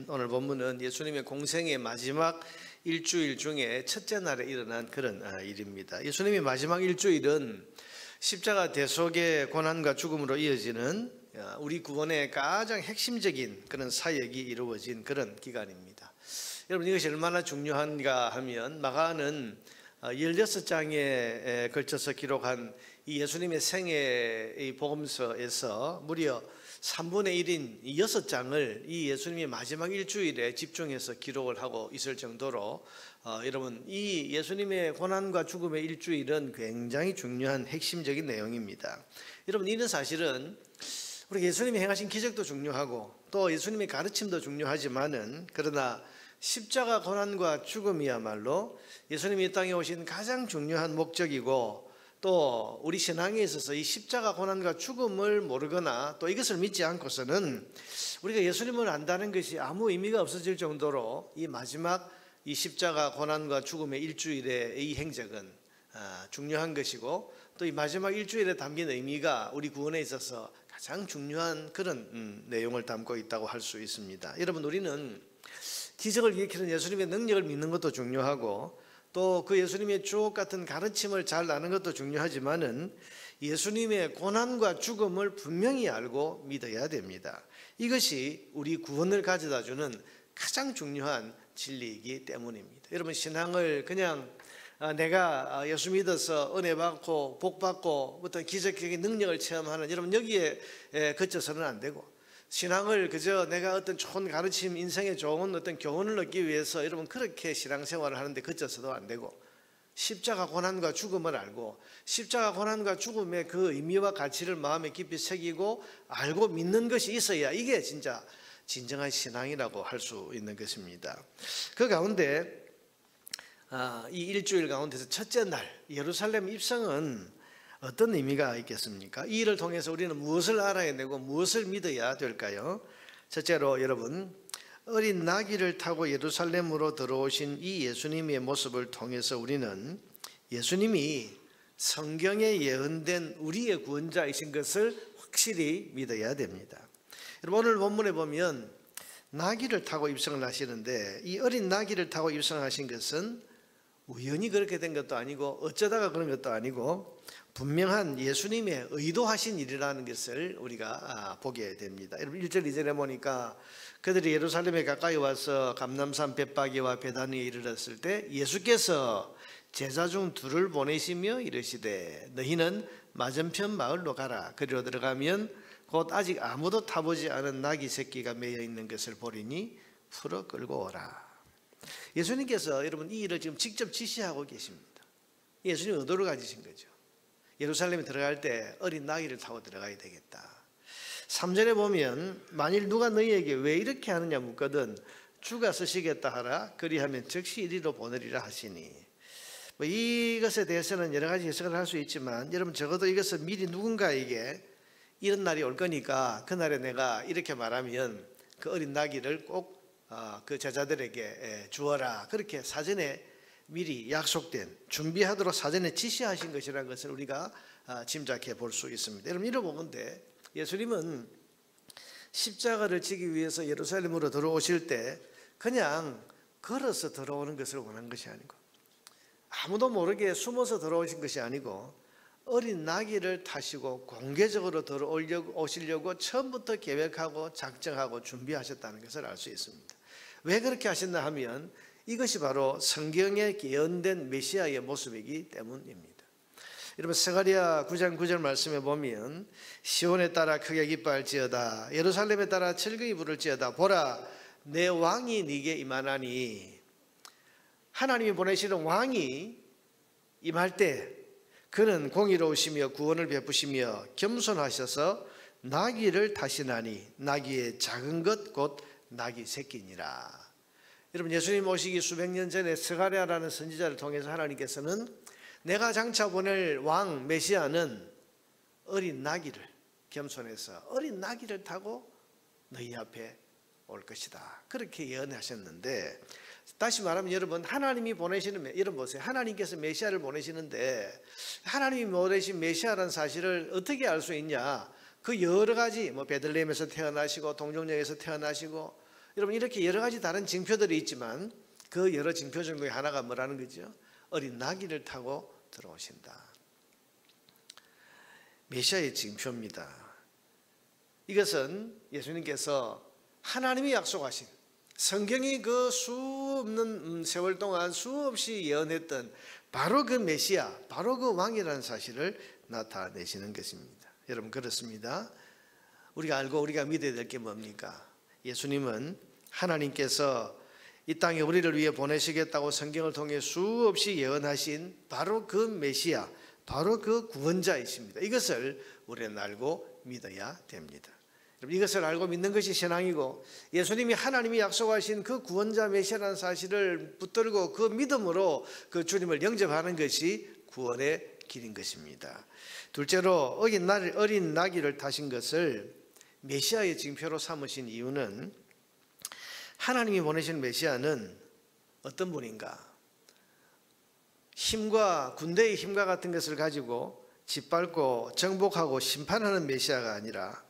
오늘 본문은 예수님의 공생의 마지막 일주일 중에 첫째 날에 일어난 그런 일입니다. 예수님의 마지막 일주일은 십자가 대속의 고난과 죽음으로 이어지는 우리 구원의 가장 핵심적인 그런 사역이 이루어진 그런 기간입니다. 여러분, 이것이 얼마나 중요한가 하면 마가는 16장에 걸쳐서 기록한 이 예수님의 생애의 복음서에서 무려 3분의 1인 6장을 이 예수님의 마지막 일주일에 집중해서 기록을 하고 있을 정도로 여러분, 이 예수님의 고난과 죽음의 일주일은 굉장히 중요한 핵심적인 내용입니다. 여러분, 이는 사실은 우리 예수님이 행하신 기적도 중요하고 또 예수님의 가르침도 중요하지만은 그러나 십자가 고난과 죽음이야말로 예수님이 이 땅에 오신 가장 중요한 목적이고 또 우리 신앙에 있어서 이 십자가 고난과 죽음을 모르거나 또 이것을 믿지 않고서는 우리가 예수님을 안다는 것이 아무 의미가 없어질 정도로 이 마지막 이 십자가 고난과 죽음의 일주일의 이 행적은 중요한 것이고 또 이 마지막 일주일에 담긴 의미가 우리 구원에 있어서 가장 중요한 그런 내용을 담고 있다고 할 수 있습니다. 여러분, 우리는 기적을 일으키는 예수님의 능력을 믿는 것도 중요하고 또 그 예수님의 주옥 같은 가르침을 잘 아는 것도 중요하지만은 예수님의 고난과 죽음을 분명히 알고 믿어야 됩니다. 이것이 우리 구원을 가져다 주는 가장 중요한 진리이기 때문입니다. 여러분, 신앙을 그냥 내가 예수 믿어서 은혜 받고 복 받고 어떤 기적적인 능력을 체험하는 여러분 여기에 그쳐서는 안 되고, 신앙을 그저 내가 어떤 좋은 가르침, 인생에 좋은 어떤 교훈을 얻기 위해서 여러분 그렇게 신앙생활을 하는데 그쳐서도 안 되고, 십자가 고난과 죽음을 알고 십자가 고난과 죽음의 그 의미와 가치를 마음에 깊이 새기고 알고 믿는 것이 있어야 이게 진짜 진정한 신앙이라고 할 수 있는 것입니다. 그 가운데 이 일주일 가운데서 첫째 날 예루살렘 입성은 어떤 의미가 있겠습니까? 이 일을 통해서 우리는 무엇을 알아야 되고 무엇을 믿어야 될까요? 첫째로 여러분, 어린 나귀를 타고 예루살렘으로 들어오신 이 예수님의 모습을 통해서 우리는 예수님이 성경에 예언된 우리의 구원자이신 것을 확실히 믿어야 됩니다. 여러분, 오늘 본문에 보면 나귀를 타고 입성을 하시는데 이 어린 나귀를 타고 입성하신 것은 우연히 그렇게 된 것도 아니고 어쩌다가 그런 것도 아니고 분명한 예수님의 의도하신 일이라는 것을 우리가 보게 됩니다. 여러분, 1절 2절에 보니까 그들이 예루살렘에 가까이 와서 감람산 벳바기와 베다니에 이르렀을 때 예수께서 제자 중 둘을 보내시며 이르시되 너희는 맞은편 마을로 가라. 그리로 들어가면 곧 아직 아무도 타보지 않은 나귀 새끼가 매여 있는 것을 보리니 풀어 끌고 오라. 예수님께서 여러분 이 일을 지금 직접 지시하고 계십니다. 예수님 의도를 가지신 거죠. 예루살렘에 들어갈 때 어린 나귀를 타고 들어가야 되겠다. 3절에 보면 만일 누가 너희에게 왜 이렇게 하느냐 묻거든 주가 쓰시겠다 하라. 그리하면 즉시 이리로 보내리라 하시니, 이것에 대해서는 여러 가지 해석을 할 수 있지만 여러분 적어도 이것은 미리 누군가에게 이런 날이 올 거니까 그날에 내가 이렇게 말하면 그 어린 나귀를 꼭 그 제자들에게 주어라, 그렇게 사전에 미리 약속된 준비하도록 사전에 지시하신 것이라는 것을 우리가 짐작해 볼 수 있습니다. 여러분, 이러 보건대 예수님은 십자가를 지기 위해서 예루살렘으로 들어오실 때 그냥 걸어서 들어오는 것을 원한 것이 아니고 아무도 모르게 숨어서 들어오신 것이 아니고 어린 나귀를 타시고 공개적으로 들어오시려고 처음부터 계획하고 작정하고 준비하셨다는 것을 알 수 있습니다. 왜 그렇게 하셨나 하면 이것이 바로 성경에 예언된 메시아의 모습이기 때문입니다. 여러분, 스가랴 9장 9절 말씀에 보면 시온에 따라 크게 기뻐할지어다 예루살렘에 따라 즐거이 부를지어다 보라 내 왕이 네게 임하나니. 하나님이 보내시는 왕이 임할 때 그는 공의로우시며 구원을 베푸시며 겸손하셔서 나귀를 타시나니 나귀의 작은 것 곧 나귀 새끼니라. 여러분, 예수님 오시기 수백 년 전에 스가랴라는 선지자를 통해서 하나님께서는 내가 장차 보낼 왕 메시아는 어린 나귀를 겸손해서 어린 나귀를 타고 너희 앞에 올 것이다, 그렇게 예언하셨는데, 다시 말하면 여러분, 하나님이 보내시는, 여러분 보세요, 하나님께서 메시아를 보내시는데 하나님이 보내신 메시아라는 사실을 어떻게 알 수 있냐? 그 여러 가지 베들레헴에서 태어나시고 동정역에서 태어나시고 여러분 이렇게 여러 가지 다른 징표들이 있지만 그 여러 징표 중에 하나가 뭐라는 거죠? 어린 나귀를 타고 들어오신다. 메시아의 징표입니다. 이것은 예수님께서 하나님이 약속하신 성경이 그 수없는 세월 동안 수없이 예언했던 바로 그 메시아, 바로 그 왕이라는 사실을 나타내시는 것입니다. 여러분 그렇습니다. 우리가 알고 우리가 믿어야 될 게 뭡니까? 예수님은 하나님께서 이 땅에 우리를 위해 보내시겠다고 성경을 통해 수없이 예언하신 바로 그 메시아, 바로 그 구원자이십니다. 이것을 우리는 알고 믿어야 됩니다. 이것을 알고 믿는 것이 신앙이고 예수님이 하나님이 약속하신 그 구원자 메시아라는 사실을 붙들고 그 믿음으로 그 주님을 영접하는 것이 구원의 길인 것입니다. 둘째로 어린 나귀를 타신 것을 메시아의 징표로 삼으신 이유는 하나님이 보내신 메시아는 어떤 분인가? 힘과 군대의 힘과 같은 것을 가지고 짓밟고 정복하고 심판하는 메시아가 아니라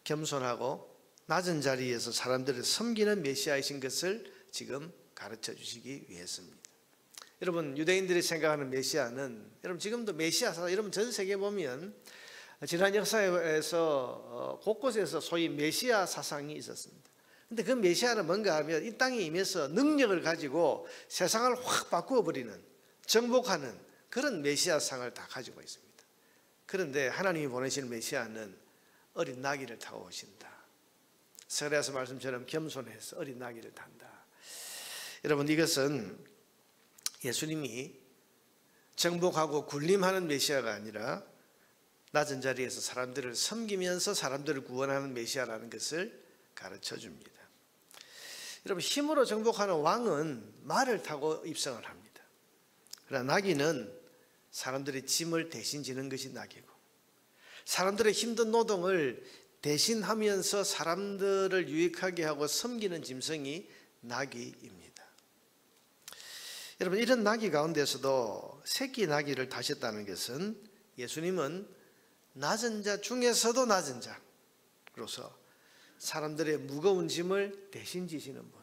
겸손하고 낮은 자리에서 사람들을 섬기는 메시아이신 것을 지금 가르쳐 주시기 위해서입니다. 여러분 유대인들이 생각하는 메시아는 여러분 지금도 메시아 사상 여러분 전 세계 보면 지난 역사에서 곳곳에서 소위 메시아 사상이 있었습니다. 근데 그 메시아는 뭔가 하면 이 땅에 임해서 능력을 가지고 세상을 확 바꾸어 버리는 정복하는 그런 메시아상을 다 가지고 있습니다. 그런데 하나님이 보내신 메시아는 어린 나귀를 타고 오신다. 스가랴서 말씀처럼 겸손해서 어린 나귀를 탄다. 여러분 이것은 예수님이 정복하고 군림하는 메시아가 아니라 낮은 자리에서 사람들을 섬기면서 사람들을 구원하는 메시아라는 것을 가르쳐 줍니다. 여러분 힘으로 정복하는 왕은 말을 타고 입성을 합니다. 그러나 나귀는 사람들의 짐을 대신 지는 것이 나귀고 사람들의 힘든 노동을 대신하면서 사람들을 유익하게 하고 섬기는 짐승이 나귀입니다. 여러분 이런 나귀 가운데서도 새끼 나귀를 타셨다는 것은 예수님은 낮은 자 중에서도 낮은 자로서 사람들의 무거운 짐을 대신 지시는 분,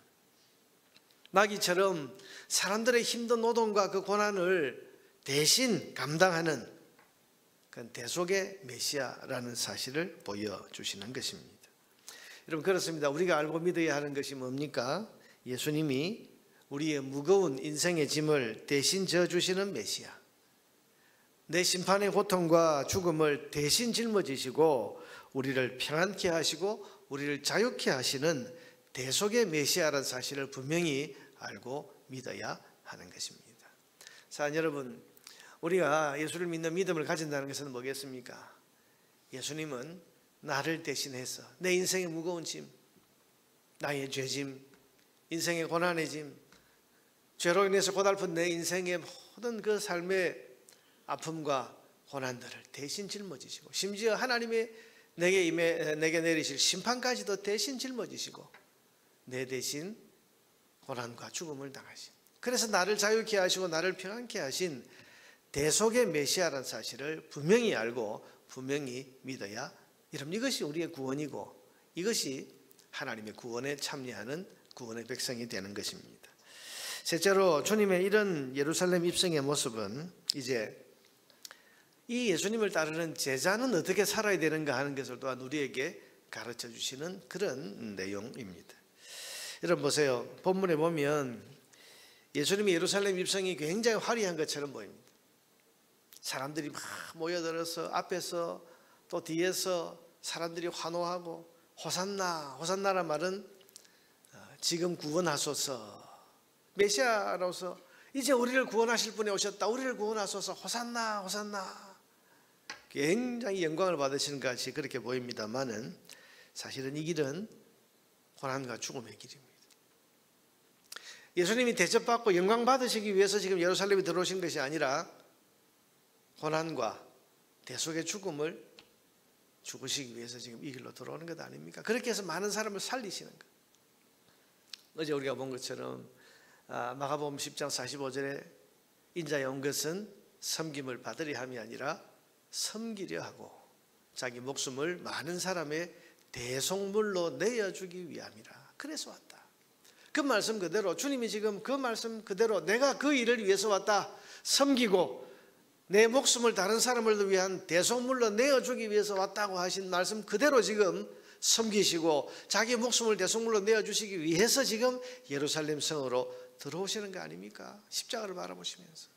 나귀처럼 사람들의 힘든 노동과 그 고난을 대신 감당하는 그 대속의 메시아라는 사실을 보여주시는 것입니다. 여러분 그렇습니다. 우리가 알고 믿어야 하는 것이 뭡니까? 예수님이 우리의 무거운 인생의 짐을 대신 져주시는 메시아, 내 심판의 고통과 죽음을 대신 짊어지시고 우리를 평안케 하시고 우리를 자유케 하시는 대속의 메시아라는 사실을 분명히 알고 믿어야 하는 것입니다. 자, 여러분 우리가 예수를 믿는 믿음을 가진다는 것은 뭐겠습니까? 예수님은 나를 대신해서 내 인생의 무거운 짐, 나의 죄짐, 인생의 고난의 짐, 죄로 인해서 고달픈 내 인생의 모든 그 삶의 아픔과 고난들을 대신 짊어지시고 심지어 하나님의 내게 내리실 심판까지도 대신 짊어지시고 내 대신 고난과 죽음을 당하신, 그래서 나를 자유케 하시고 나를 평안케 하신 대속의 메시아라는 사실을 분명히 알고 분명히 믿어야, 여러분 이것이 우리의 구원이고 이것이 하나님의 구원에 참여하는 구원의 백성이 되는 것입니다. 셋째로 주님의 이런 예루살렘 입성의 모습은 이제 이 예수님을 따르는 제자는 어떻게 살아야 되는가 하는 것을 또한 우리에게 가르쳐 주시는 그런 내용입니다. 여러분 보세요. 본문에 보면 예수님의 예루살렘 입성이 굉장히 화려한 것처럼 보입니다. 사람들이 막 모여들어서 앞에서 또 뒤에서 사람들이 환호하고 호산나, 호산나란 말은 지금 구원하소서, 메시아로서 이제 우리를 구원하실 분이 오셨다, 우리를 구원하소서, 호산나, 호산나, 굉장히 영광을 받으시는 것 같이 그렇게 보입니다만은 사실은 이 길은 고난과 죽음의 길입니다. 예수님이 대접받고 영광 받으시기 위해서 지금 예루살렘에 들어오신 것이 아니라 고난과 대속의 죽음을 죽으시기 위해서 지금 이 길로 들어오는 것 아닙니까? 그렇게 해서 많은 사람을 살리시는 것. 어제 우리가 본 것처럼 마가복음 10장 45절에 인자에 온 것은 섬김을 받으려 함이 아니라 섬기려 하고 자기 목숨을 많은 사람의 대속물로 내어주기 위함이라. 그래서 왔다. 그 말씀 그대로 주님이 지금 그 말씀 그대로 내가 그 일을 위해서 왔다. 섬기고 내 목숨을 다른 사람을 위한 대속물로 내어주기 위해서 왔다고 하신 말씀 그대로 지금 섬기시고 자기 목숨을 대속물로 내어주시기 위해서 지금 예루살렘 성으로 들어오시는 거 아닙니까? 십자가를 바라보시면서.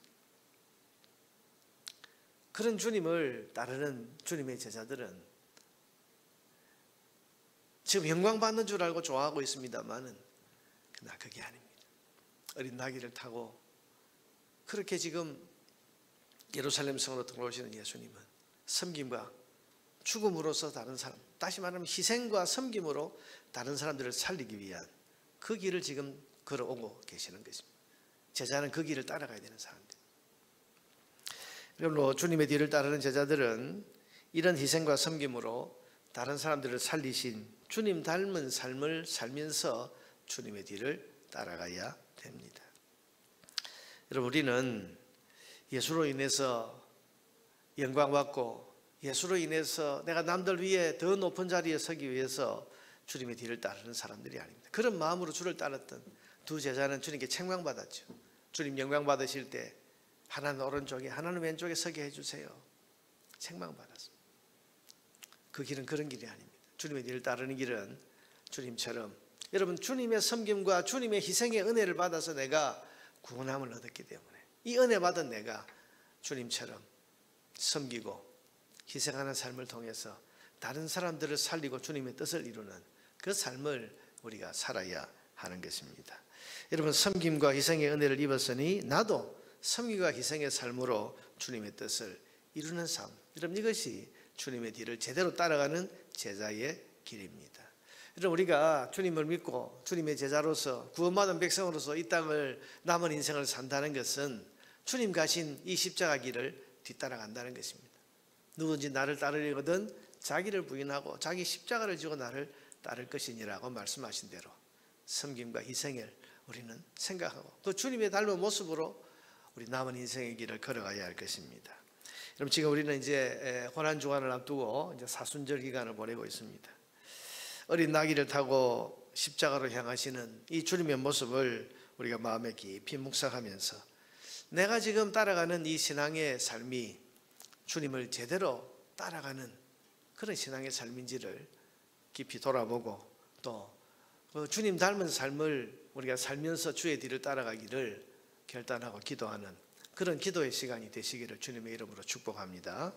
그런 주님을 따르는 주님의 제자들은 지금 영광받는 줄 알고 좋아하고 있습니다만은 그러나 그게 아닙니다. 어린 나귀를 타고 그렇게 지금 예루살렘 성으로 들어오시는 예수님은 섬김과 죽음으로써 다른 사람, 다시 말하면 희생과 섬김으로 다른 사람들을 살리기 위한 그 길을 지금 걸어오고 계시는 것입니다. 제자는 그 길을 따라가야 되는 사람들. 여러분, 주님의 뒤를 따르는 제자들은 이런 희생과 섬김으로 다른 사람들을 살리신 주님 닮은 삶을 살면서 주님의 뒤를 따라가야 됩니다. 여러분, 우리는 예수로 인해서 영광받고 예수로 인해서 내가 남들 위해 더 높은 자리에 서기 위해서 주님의 뒤를 따르는 사람들이 아닙니다. 그런 마음으로 주를 따랐던 두 제자는 주님께 책망받았죠. 주님 영광 받으실 때 하나는 오른쪽에 하나는 왼쪽에 서게 해주세요. 책망받았습니다. 그 길은 그런 길이 아닙니다. 주님의 뒤를 따르는 길은 주님처럼 여러분 주님의 섬김과 주님의 희생의 은혜를 받아서 내가 구원함을 얻었기 때문에 이 은혜 받은 내가 주님처럼 섬기고 희생하는 삶을 통해서 다른 사람들을 살리고 주님의 뜻을 이루는 그 삶을 우리가 살아야 하는 것입니다. 여러분, 섬김과 희생의 은혜를 입었으니 나도 섬김과 희생의 삶으로 주님의 뜻을 이루는 삶. 여러분, 이것이 주님의 뒤를 제대로 따라가는 제자의 길입니다. 여러분, 우리가 주님을 믿고 주님의 제자로서 구원받은 백성으로서 이 땅을 남은 인생을 산다는 것은 주님 가신 이 십자가 길을 뒤따라간다는 것입니다. 누구든지 나를 따르려거든 자기를 부인하고 자기 십자가를 지고 나를 따를 것이니라고 말씀하신 대로 섬김과 희생을 우리는 생각하고 또 주님의 닮은 모습으로 우리 남은 인생의 길을 걸어가야 할 것입니다. 여러분, 지금 우리는 이제 고난 주간을 앞두고 이제 사순절 기간을 보내고 있습니다. 어린 나귀를 타고 십자가로 향하시는 이 주님의 모습을 우리가 마음에 깊이 묵상하면서 내가 지금 따라가는 이 신앙의 삶이 주님을 제대로 따라가는 그런 신앙의 삶인지를 깊이 돌아보고 또 주님 닮은 삶을 우리가 살면서 주의 뒤를 따라가기를 결단하고 기도하는 그런 기도의 시간이 되시기를 주님의 이름으로 축복합니다.